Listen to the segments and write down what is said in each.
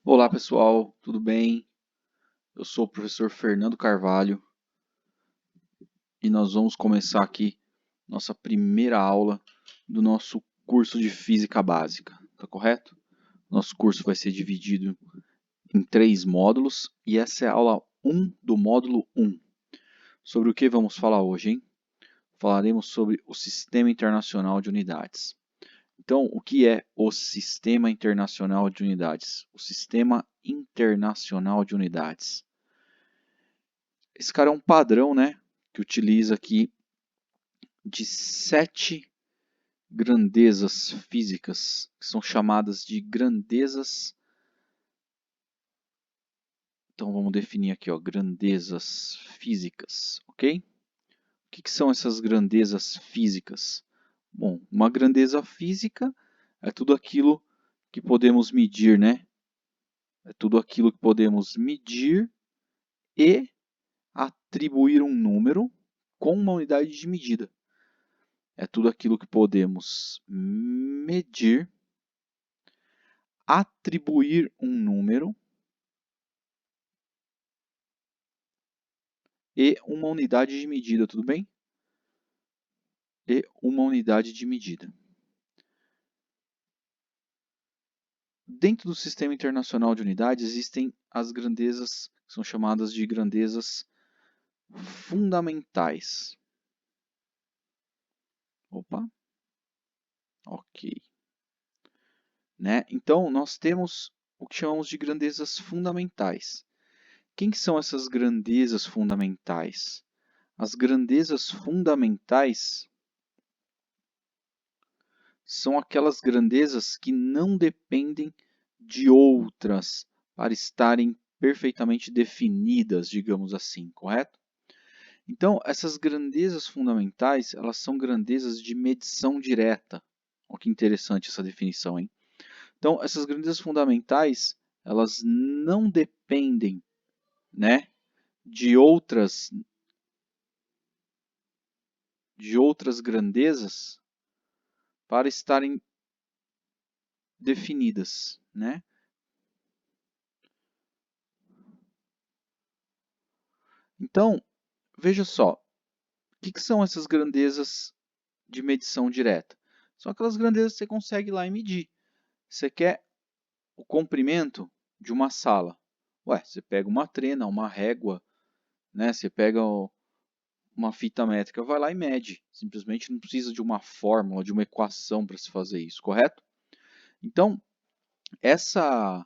Olá pessoal, tudo bem? Eu sou o professor Fernando Carvalho e nós vamos começar aqui nossa primeira aula do nosso curso de Física Básica, tá correto? Nosso curso vai ser dividido em 3 módulos e essa é a aula 1 do módulo 1. Sobre o que vamos falar hoje, hein? Falaremos sobre o Sistema Internacional de Unidades. Então, o que é o Sistema Internacional de Unidades? O Sistema Internacional de Unidades. Esse cara é um padrão, né, que utiliza aqui de 7 grandezas físicas, que são chamadas de grandezas. Então vamos definir aqui, ó, grandezas físicas, ok? O que são essas grandezas físicas? Bom, uma grandeza física é tudo aquilo que podemos medir, né? É tudo aquilo que podemos medir e atribuir um número com uma unidade de medida. É tudo aquilo que podemos medir, atribuir um número e uma unidade de medida, tudo bem? E uma unidade de medida. Dentro do Sistema Internacional de Unidades existem as grandezas que são chamadas de grandezas fundamentais. Opa, ok. Né? Então, nós temos o que chamamos de grandezas fundamentais. Quem que são essas grandezas fundamentais? As grandezas fundamentais são aquelas grandezas que não dependem de outras para estarem perfeitamente definidas, digamos assim, correto? Então, essas grandezas fundamentais, elas são grandezas de medição direta. Olha que interessante essa definição, hein? Então, essas grandezas fundamentais, elas não dependem, né, de outras grandezas para estarem definidas, né? Então, veja só, o que são essas grandezas de medição direta? São aquelas grandezas que você consegue ir lá e medir. Você quer o comprimento de uma sala. Ué, você pega uma trena, uma régua, né? Você pega uma fita métrica, vai lá e mede. Simplesmente não precisa de uma fórmula, de uma equação para se fazer isso, correto? Então, essas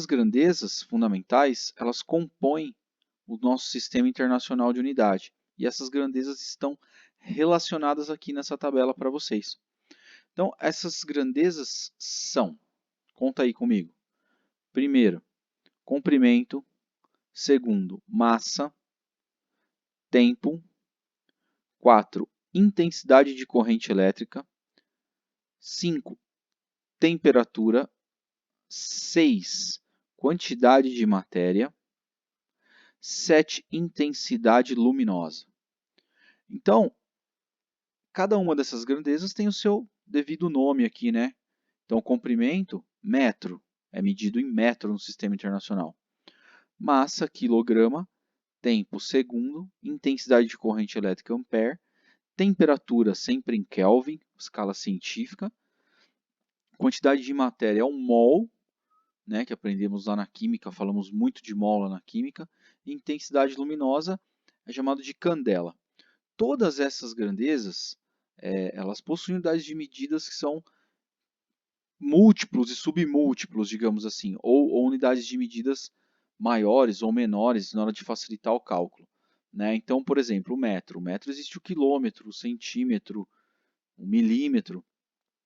grandezas fundamentais, elas compõem o nosso Sistema Internacional de Unidade. E essas grandezas estão relacionadas aqui nessa tabela para vocês. Então, essas grandezas são, conta aí comigo. Primeiro, comprimento. Segundo, massa. Tempo. 4, intensidade de corrente elétrica. 5, temperatura. 6, quantidade de matéria. 7, intensidade luminosa. Então, cada uma dessas grandezas tem o seu devido nome aqui, né? Então, comprimento, metro, é medido em metro no Sistema Internacional. Massa, quilograma. Tempo, segundo. Intensidade de corrente elétrica, ampere. Temperatura, sempre em Kelvin, escala científica. Quantidade de matéria é um mol, né, que aprendemos lá na química, falamos muito de mol lá na química. E intensidade luminosa é chamado de candela. Todas essas grandezas, elas possuem unidades de medidas que são múltiplos e submúltiplos, digamos assim, ou unidades de medidas maiores ou menores na hora de facilitar o cálculo. Né? Então, por exemplo, o metro. O metro existe o quilômetro, o centímetro, o milímetro.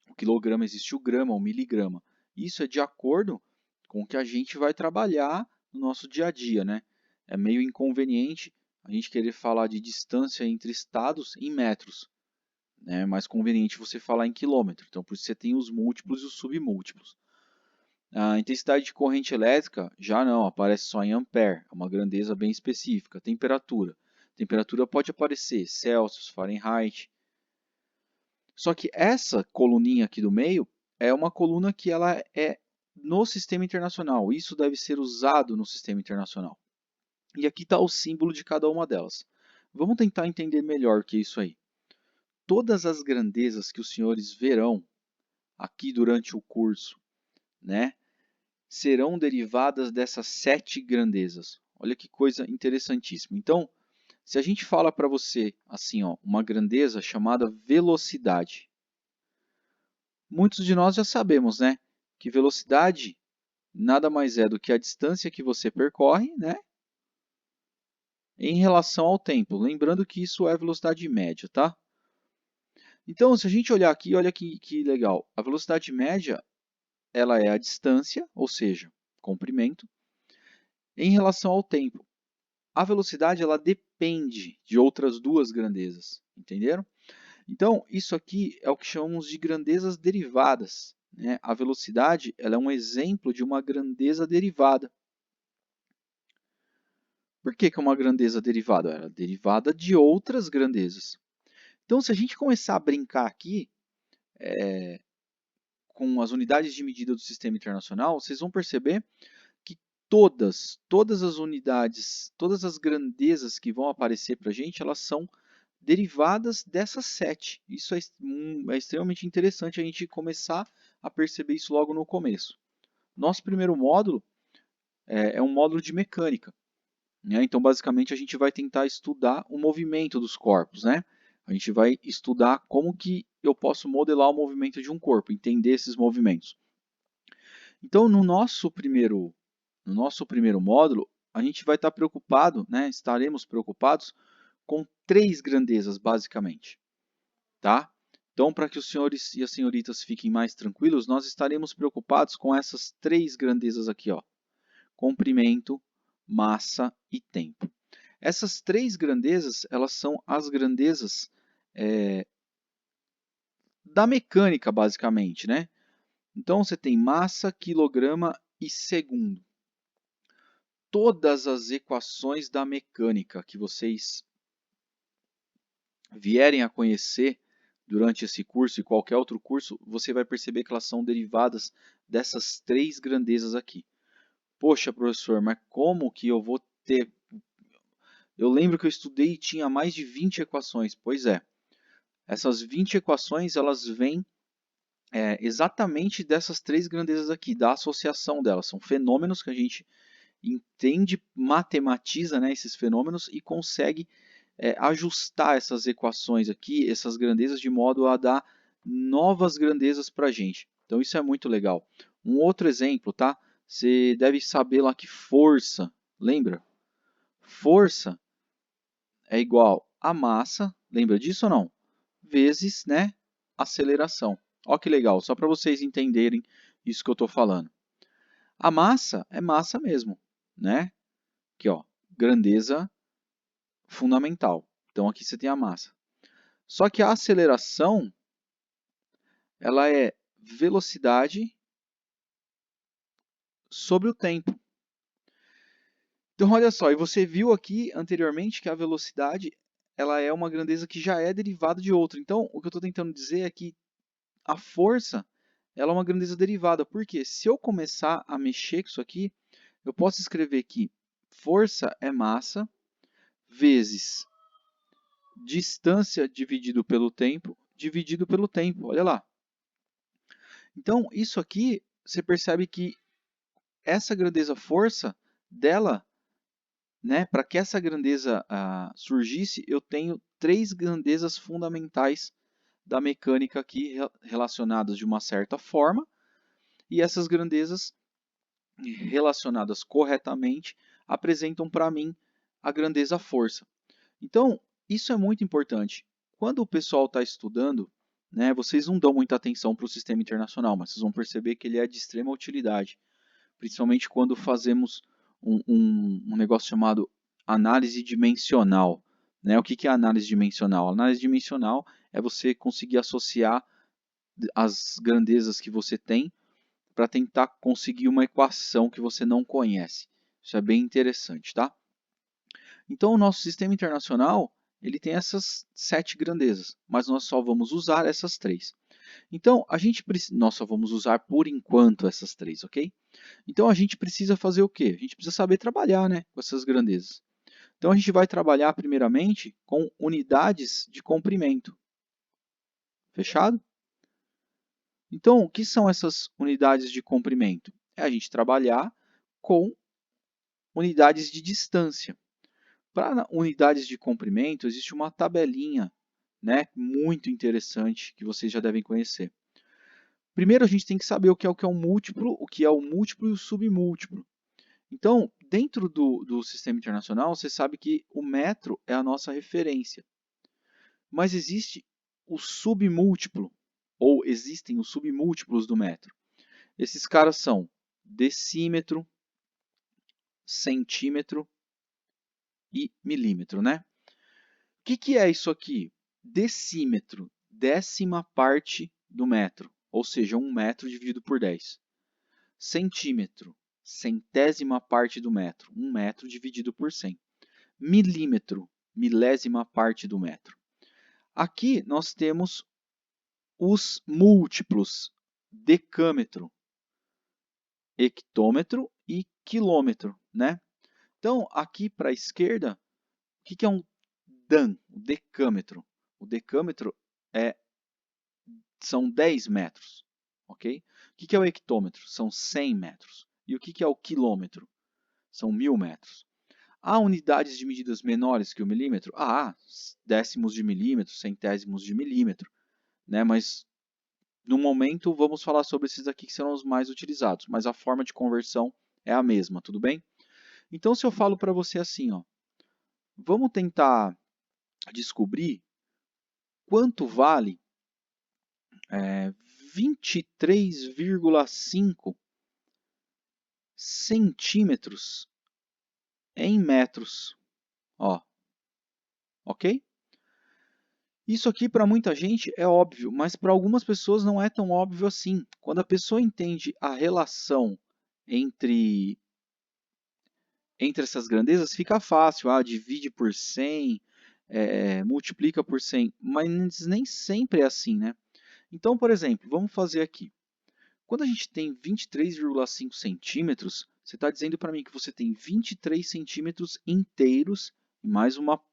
O quilograma existe o grama, o miligrama. Isso é de acordo com o que a gente vai trabalhar no nosso dia a dia, né? É meio inconveniente a gente querer falar de distância entre estados em metros. É mais conveniente você falar em quilômetro. Então, por isso você tem os múltiplos e os submúltiplos. A intensidade de corrente elétrica já não, aparece só em ampere, é uma grandeza bem específica. Temperatura. Temperatura pode aparecer Celsius, Fahrenheit. Só que essa coluninha aqui do meio é uma coluna que ela é no sistema internacional. Isso deve ser usado no sistema internacional. E aqui está o símbolo de cada uma delas. Vamos tentar entender melhor o que é isso aí. Todas as grandezas que os senhores verão aqui durante o curso, né, serão derivadas dessas 7 grandezas. Olha que coisa interessantíssima. Então, se a gente fala para você assim, ó, uma grandeza chamada velocidade, muitos de nós já sabemos, né, que velocidade nada mais é do que a distância que você percorre, né, em relação ao tempo. Lembrando que isso é velocidade média, tá? Então, se a gente olhar aqui, olha que legal. A velocidade média, ela é a distância, ou seja, comprimento, em relação ao tempo. A velocidade, ela depende de outras duas grandezas, entenderam? Então, isso aqui é o que chamamos de grandezas derivadas, né? A velocidade, ela é um exemplo de uma grandeza derivada. Por que é uma grandeza derivada? Ela é derivada de outras grandezas. Então, se a gente começar a brincar aqui com as unidades de medida do sistema internacional, vocês vão perceber que todas as unidades, todas as grandezas que vão aparecer para a gente, elas são derivadas dessas 7. Isso é extremamente interessante a gente começar a perceber isso logo no começo. Nosso primeiro módulo é um módulo de mecânica. Né? Então, basicamente, a gente vai tentar estudar o movimento dos corpos. Né? A gente vai estudar como que eu posso modelar o movimento de um corpo, entender esses movimentos. Então, no nosso primeiro módulo, a gente vai estar preocupado, né? Estaremos preocupados com 3 grandezas, basicamente. Tá? Então, para que os senhores e as senhoritas fiquem mais tranquilos, nós estaremos preocupados com essas 3 grandezas aqui, ó: comprimento, massa e tempo. Essas 3 grandezas, elas são as grandezas da mecânica, basicamente, né? Então, você tem massa, quilograma e segundo. Todas as equações da mecânica que vocês vierem a conhecer durante esse curso e qualquer outro curso, você vai perceber que elas são derivadas dessas 3 grandezas aqui. Poxa, professor, mas como que eu vou ter... Eu lembro que eu estudei e tinha mais de 20 equações. Pois é, essas 20 equações elas vêm exatamente dessas 3 grandezas aqui, da associação delas. São fenômenos que a gente entende, matematiza, né, esses fenômenos e consegue ajustar essas equações aqui, essas grandezas, de modo a dar novas grandezas para a gente. Então isso é muito legal. Um outro exemplo, tá? Você deve saber lá que força, lembra? Força é igual a massa, lembra disso ou não? Vezes, né, aceleração. Ó que legal, só para vocês entenderem isso que eu estou falando. A massa é massa mesmo, né? Aqui, ó, grandeza fundamental. Então aqui você tem a massa. Só que a aceleração, ela é velocidade sobre o tempo. Então olha só, e você viu aqui anteriormente que a velocidade, ela é uma grandeza que já é derivada de outra. Então o que eu estou tentando dizer é que a força, ela é uma grandeza derivada. Por quê? Se eu começar a mexer com isso aqui, eu posso escrever que força é massa vezes distância dividido pelo tempo, olha lá. Então, isso aqui, você percebe que essa grandeza força dela, né, para que essa grandeza surgisse, eu tenho 3 grandezas fundamentais da mecânica aqui relacionadas de uma certa forma, e essas grandezas relacionadas corretamente apresentam para mim a grandeza força. Então, isso é muito importante. Quando o pessoal está estudando, né, vocês não dão muita atenção para o sistema internacional, mas vocês vão perceber que ele é de extrema utilidade, principalmente quando fazemos um negócio chamado análise dimensional. Né? O que é análise dimensional? A análise dimensional é você conseguir associar as grandezas que você tem para tentar conseguir uma equação que você não conhece. Isso é bem interessante, tá? Então, o nosso sistema internacional ele tem essas 7 grandezas, mas nós só vamos usar essas 3. Então, a gente precisa... Nós só vamos usar por enquanto essas três, ok? Então, a gente precisa fazer o quê? A gente precisa saber trabalhar, né, com essas grandezas. Então, a gente vai trabalhar primeiramente com unidades de comprimento. Fechado? Então, o que são essas unidades de comprimento? É a gente trabalhar com unidades de distância. Para unidades de comprimento, existe uma tabelinha, né, muito interessante que vocês já devem conhecer. Primeiro, a gente tem que saber o que é um múltiplo, o que é o múltiplo e o submúltiplo. Então, dentro do sistema internacional, você sabe que o metro é a nossa referência. Mas existe o submúltiplo, ou existem os submúltiplos do metro. Esses caras são decímetro, centímetro e milímetro, né? O que é isso aqui? Decímetro, décima parte do metro, ou seja, 1 metro dividido por 10. Centímetro, centésima parte do metro, 1 metro dividido por 100. Milímetro, milésima parte do metro. Aqui nós temos os múltiplos, decâmetro, hectômetro e quilômetro, né? Então, aqui para a esquerda, o que é um Dan, o decâmetro? O decâmetro são 10 metros, ok? O que é o hectômetro? São 100 metros. E o que é o quilômetro? São 1000 metros. Há unidades de medidas menores que o milímetro? Ah, décimos de milímetro, centésimos de milímetro, né? Mas no momento vamos falar sobre esses aqui que serão os mais utilizados, mas a forma de conversão é a mesma, tudo bem? Então, se eu falo para você assim, ó, vamos tentar descobrir quanto vale 23,5 centímetros em metros. Ó, ok? Isso aqui para muita gente é óbvio, mas para algumas pessoas não é tão óbvio assim. Quando a pessoa entende a relação entre essas grandezas, fica fácil. Ah, divide por 100, multiplica por 100, mas nem sempre é assim, né? Então, por exemplo, vamos fazer aqui. Quando a gente tem 23,5 centímetros, você está dizendo para mim que você tem 23 centímetros inteiros e mais uma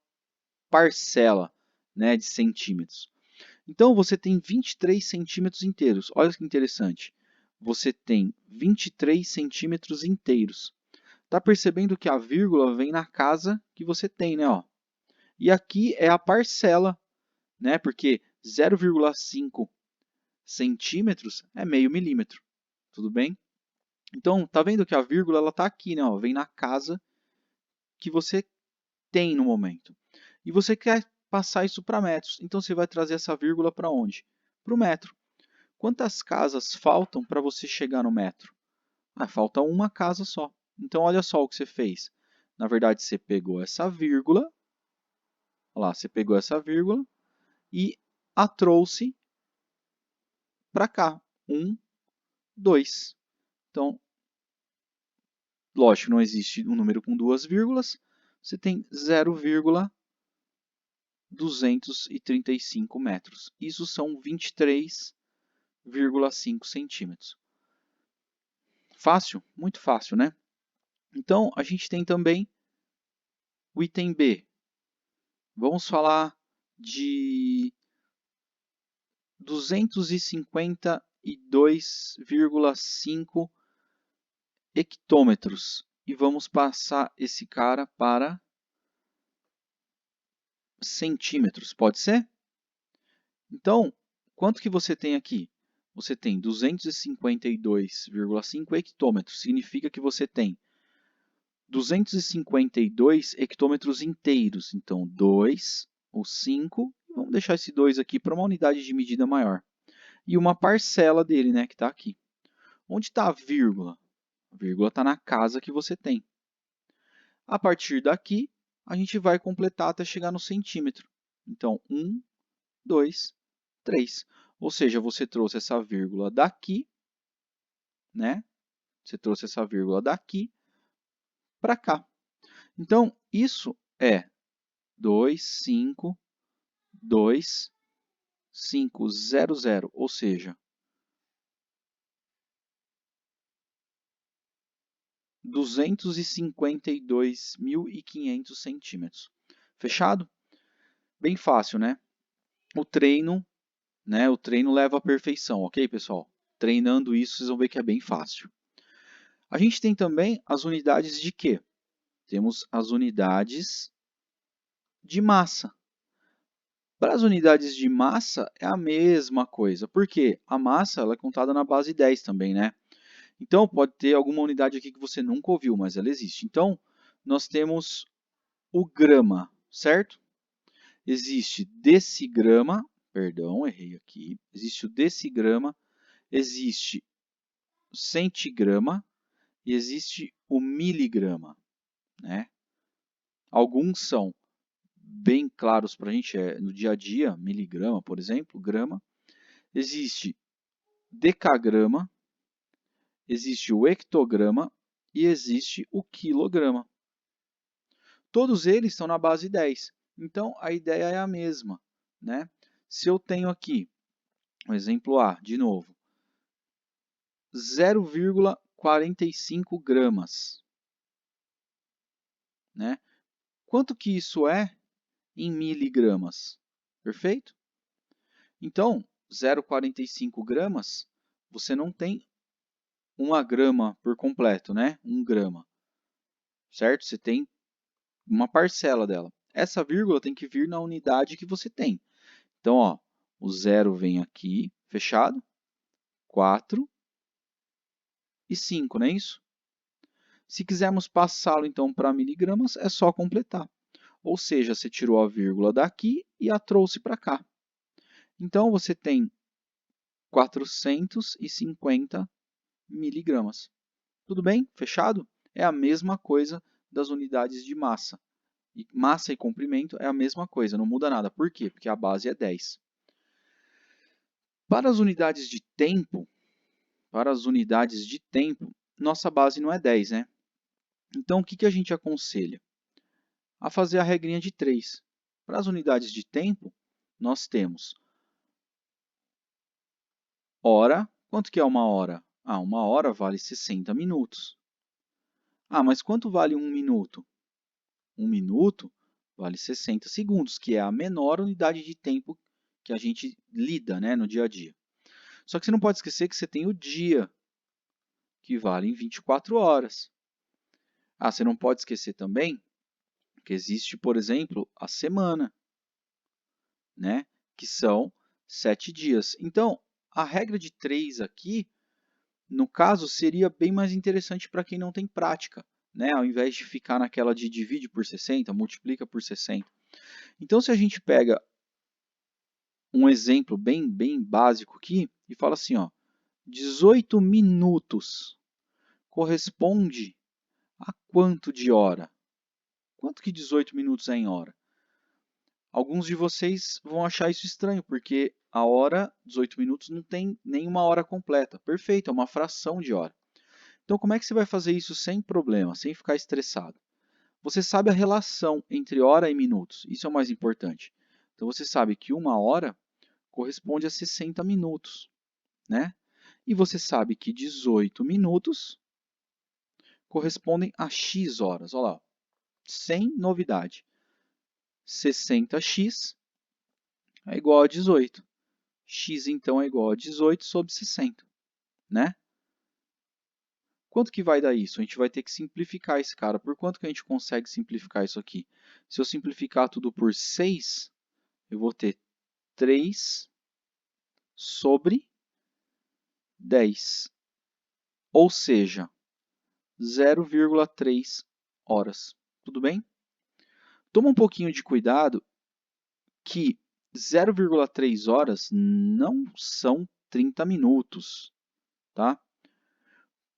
parcela, né, de centímetros. Então, você tem 23 centímetros inteiros. Olha que interessante. Você tem 23 centímetros inteiros. Está percebendo que a vírgula vem na casa que você tem, né? Ó. E aqui é a parcela, né? Porque 0,5 centímetros é meio milímetro. Tudo bem? Então, tá vendo que a vírgula está aqui, né? Ó, vem na casa que você tem no momento. E você quer passar isso para metros. Então, você vai trazer essa vírgula para onde? Para o metro. Quantas casas faltam para você chegar no metro? Ah, falta uma casa só. Então, olha só o que você fez. Na verdade, você pegou essa vírgula, olha lá, você pegou essa vírgula e a trouxe para cá. 1, 2. Então, lógico, não existe um número com duas vírgulas. Você tem 0,235 metros. Isso são 23,5 centímetros. Fácil? Muito fácil, né? Então, a gente tem também o item B. Vamos falar de 252,5 hectômetros. E vamos passar esse cara para centímetros, pode ser? Então, quanto que você tem aqui? Você tem 252,5 hectômetros. Significa que você tem 252 hectômetros inteiros. Então, 2 ou 5. Vamos deixar esse 2 aqui para uma unidade de medida maior. E uma parcela dele, né, que está aqui. Onde está a vírgula? A vírgula está na casa que você tem. A partir daqui, a gente vai completar até chegar no centímetro. Então, 1, 2, 3. Ou seja, você trouxe essa vírgula daqui, né? Você trouxe essa vírgula daqui para cá. Então, isso é 2, 5, 2, 0,500, ou seja, 252.500 centímetros. Fechado? Bem fácil, né? O treino leva à perfeição, ok, pessoal? Treinando isso, vocês vão ver que é bem fácil. A gente tem também as unidades de quê? Temos as unidades de massa. Para as unidades de massa, é a mesma coisa. Por quê? A massa ela é contada na base 10 também, né? Então, pode ter alguma unidade aqui que você nunca ouviu, mas ela existe. Então, nós temos o grama, certo? Existe decigrama, perdão, errei aqui. Existe o decigrama, existe o centigrama e existe o miligrama, né? Alguns são bem claros para a gente no dia a dia, miligrama, por exemplo, grama. Existe decagrama, existe o hectograma e existe o quilograma. Todos eles estão na base 10. Então, a ideia é a mesma, né? Se eu tenho aqui, um exemplo A, de novo, 0,45 gramas, né? Quanto que isso é em miligramas? Perfeito? Então, 0,45 gramas, você não tem 1 grama por completo, né? 1 grama, certo? Você tem uma parcela dela. Essa vírgula tem que vir na unidade que você tem. Então, ó, o 0 vem aqui, fechado, 4 e 5, não é isso? Se quisermos passá-lo, então, para miligramas, é só completar. Ou seja, você tirou a vírgula daqui e a trouxe para cá. Então, você tem 450 miligramas. Tudo bem? Fechado? É a mesma coisa das unidades de massa. E massa e comprimento é a mesma coisa, não muda nada. Por quê? Porque a base é 10. Para as unidades de tempo, nossa base não é 10, né? Então, o que a gente aconselha? A fazer a regrinha de 3. Para as unidades de tempo, nós temos hora. Quanto que é uma hora? Ah, uma hora vale 60 minutos. Ah, mas quanto vale 1 minuto? 1 minuto vale 60 segundos, que é a menor unidade de tempo que a gente lida, né, no dia a dia. Só que você não pode esquecer que você tem o dia, que vale em 24 horas. Ah, você não pode esquecer também que existe, por exemplo, a semana, né, que são 7 dias. Então, a regra de 3 aqui, no caso, seria bem mais interessante para quem não tem prática, né? Ao invés de ficar naquela de divide por 60, multiplica por 60. Então, se a gente pega um exemplo bem básico aqui e fala assim, ó, 18 minutos corresponde a quanto de hora? Quanto que 18 minutos é em hora? Alguns de vocês vão achar isso estranho, porque a hora, 18 minutos, não tem nenhuma hora completa. Perfeito, é uma fração de hora. Então, como é que você vai fazer isso sem problema, sem ficar estressado? Você sabe a relação entre hora e minutos, isso é o mais importante. Então, você sabe que 1 hora corresponde a 60 minutos, né? E você sabe que 18 minutos correspondem a x horas. Olha lá, sem novidade. 60x é igual a 18. X, então, é igual a 18 sobre 60, né? Quanto que vai dar isso? A gente vai ter que simplificar esse cara. Por quanto que a gente consegue simplificar isso aqui? Se eu simplificar tudo por 6, eu vou ter 3 sobre 10. Ou seja, 0,3 horas. Tudo bem? Toma um pouquinho de cuidado que 0,3 horas não são 30 minutos, tá?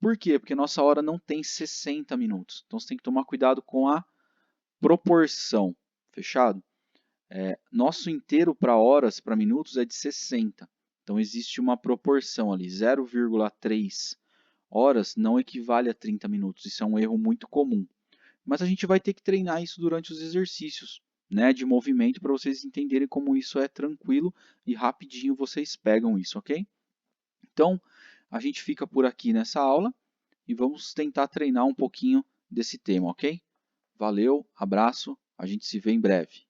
Por quê? Porque nossa hora não tem 60 minutos. Então, você tem que tomar cuidado com a proporção. Fechado? Nosso inteiro para horas, para minutos, é de 60. Então, existe uma proporção ali. 0,3 horas não equivale a 30 minutos. Isso é um erro muito comum. Mas a gente vai ter que treinar isso durante os exercícios. né, de movimento para vocês entenderem como isso é tranquilo e rapidinho vocês pegam isso, ok? Então, a gente fica por aqui nessa aula e vamos tentar treinar um pouquinho desse tema, ok? Valeu, abraço, a gente se vê em breve.